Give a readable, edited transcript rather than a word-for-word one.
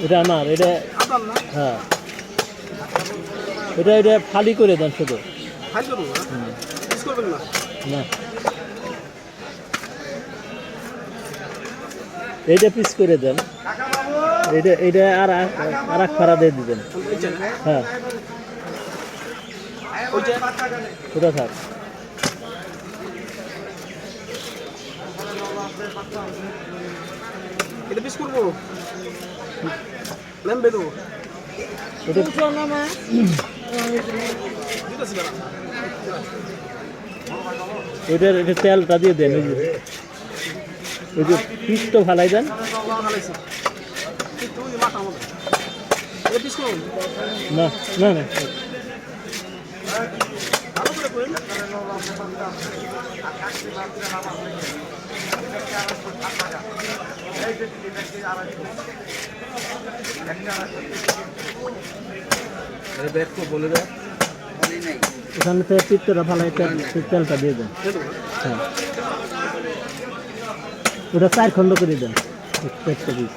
এটা আমার এটা হ্যাঁ এটা ফালি করে দেন শুধু না এইটা পিস করে দেন এটা আর এক ফাড়া দিয়ে দিবেন হ্যাঁ ওটা থাক এটা পিস করবো নামবে তো এটা তেলটা দিয়ে দেন ওই যে পিস তো ফালাই দেন না না না এখানে থেকে পিত্তটা ফালাই তেলটা দিয়ে দেন হ্যাঁ ওটা 4 খণ্ড করে দেন একটা পিস